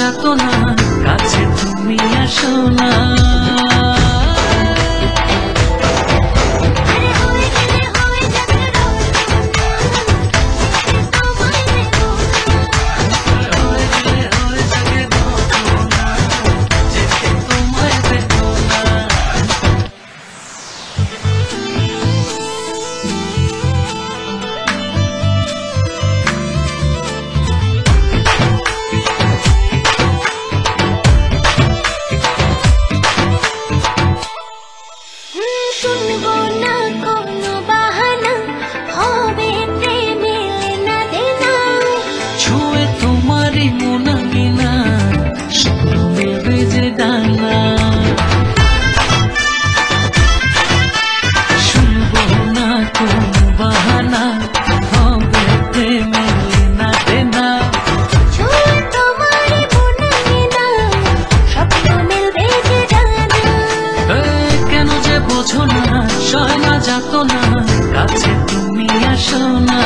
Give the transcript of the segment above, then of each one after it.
যাতনা কাছে তুমি আসো না। যাতনা কাছে তুমি আসো না।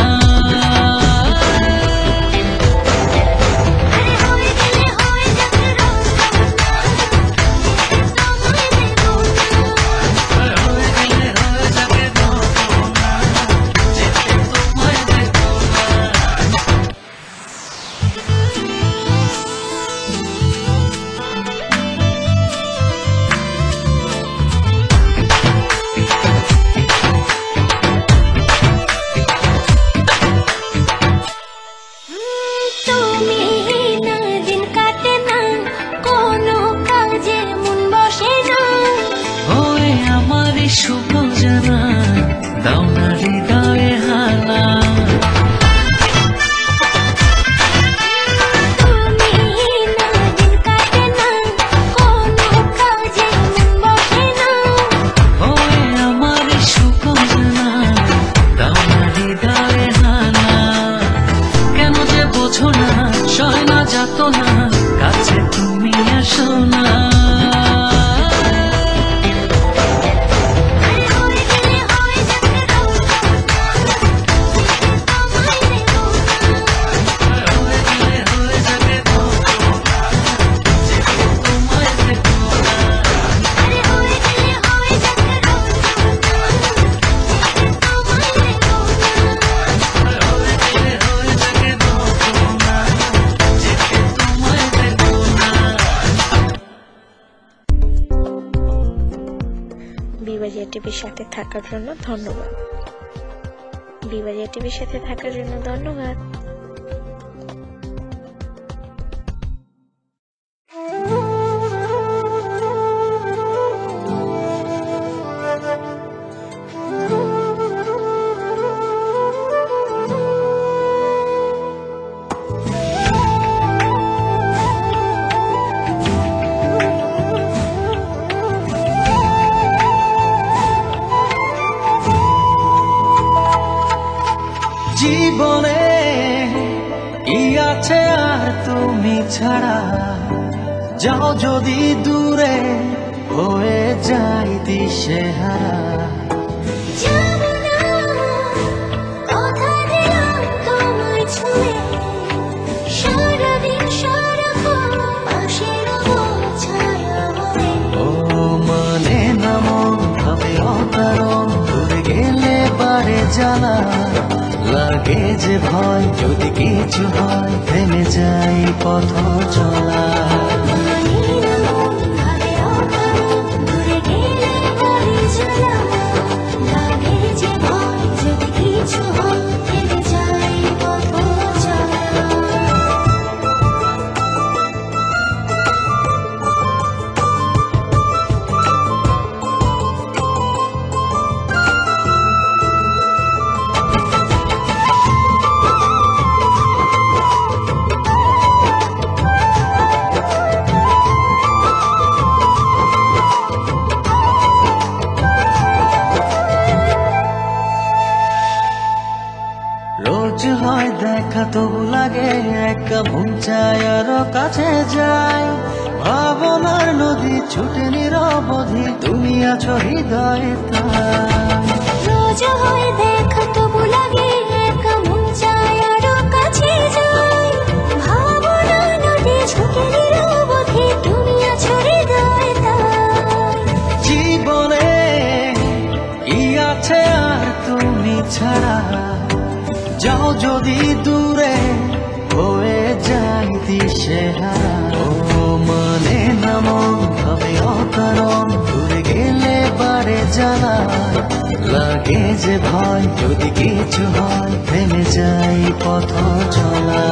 শুভ জানা দাও না হৃদয়ে হানা। আমার শুভ জানা দাও না হৃদয়ে হানা। কেন যে বোঝো না সয় না যাতনা কাছে তুমি আসো না। বিবাজিয়া টিভির সাথে থাকার জন্য ধন্যবাদ। বিবাজিয়া টিভির সাথে থাকার জন্য ধন্যবাদ। জীবনে কি আছে আর তুমি ছাড়া, যাও যদি দূরে হয়ে যাই দিশেহারা। ও মানে না মন ভাবে অকারণ, দূরে গেলে বারে জ্বালা লাগে যে ভয়, যদি কিছু হয় থেমে যাই পথ চলা। রোজ হয় দেখা তবু লাগে একা, মন চায় আরো কাছে যায়। ভাবনার নদী ছুটে নিরবধি, তুমি আছো হৃদয়ে তাই। রোজ হয় দেখা তবু লাগে একা, মন চায় আরো কাছে যায়। ভাবনার নদী ছুটে যাও যদি দূরে হয়ে যাই দিশেহারা। ও মানে না মন ভাবে অকারণ, দূরে গেলে বারে জ্বালা লাগে যে ভয়, যদি কিছু হয় থেমে যাই পথ চলা।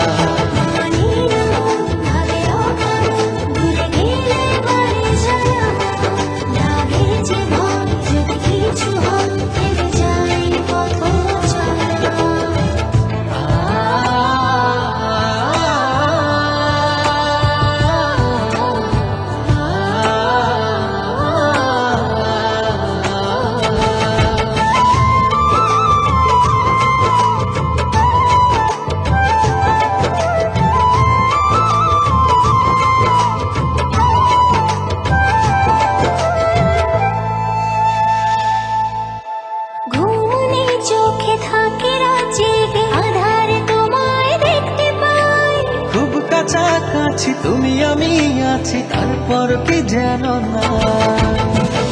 চোখে থাকে জেগে আধার তোমায় দেখতে পাই, খুব কাছাকাছি তুমি আমি আছি, তারপর কি যেন না।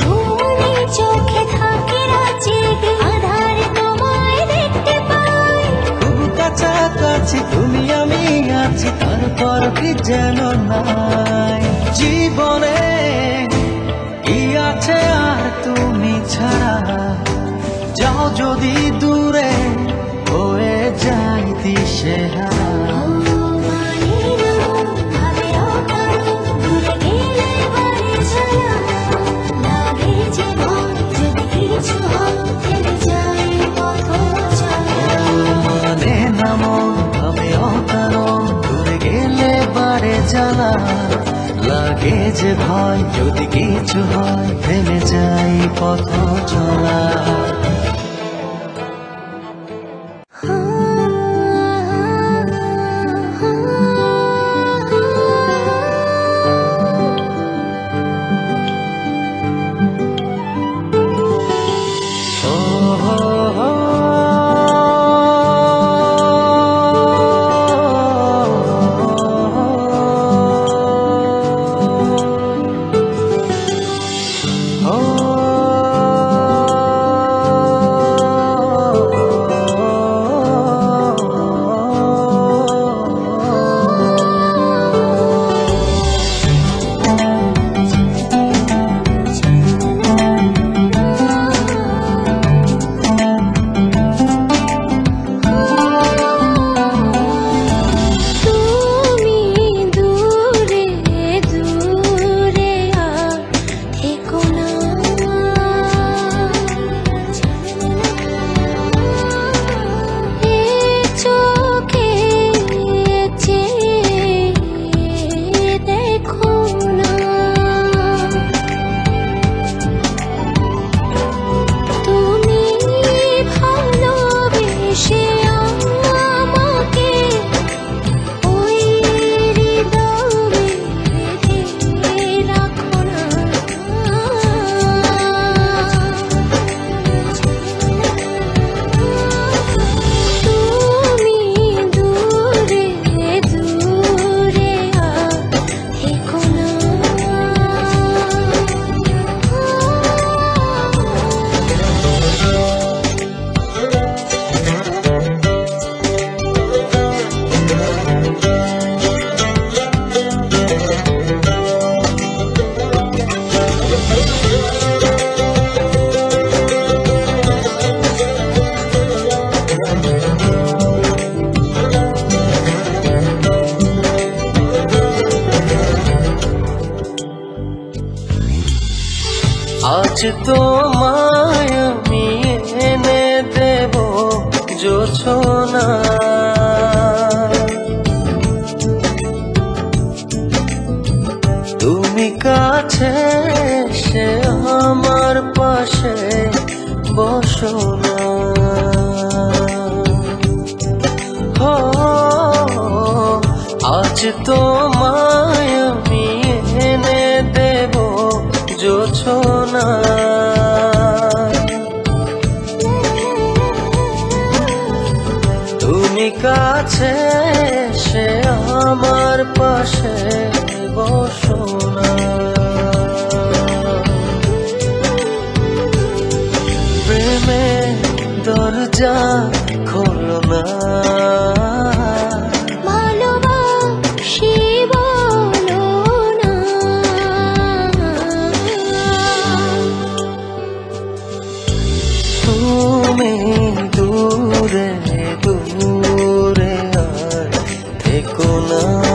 ঘুমনে চোখে থাকে জেগে আধার তোমায় দেখতে পাই, খুব কাছাকাছি তুমি আমি আছি, তারপর কি যেন নাই। জীবনে কি আছে আর তুমি ছাড়া, যাও যদি দূরে হয়ে যাই দিশেহারা। মানে না মন ভাবে অকারণ, দূরে গেলে বারে জ্বালা লাগে যে ভয়, যদি কিছু হয় থেমে যাই পথ চলা। আজ তোমায় আমি এনে দেব জোছনা, তুমি কাছে এসে আমার পাশে বসো না। আজ তোমায় আমি এনে দেব জোছনা, তুমি কাছে এসে আমার পাশে বসো না। প্রেমে দরজা দরজা খোলো না। ভালোবাসি বলো না। তুমি দূরে দূরে আর থেকো না।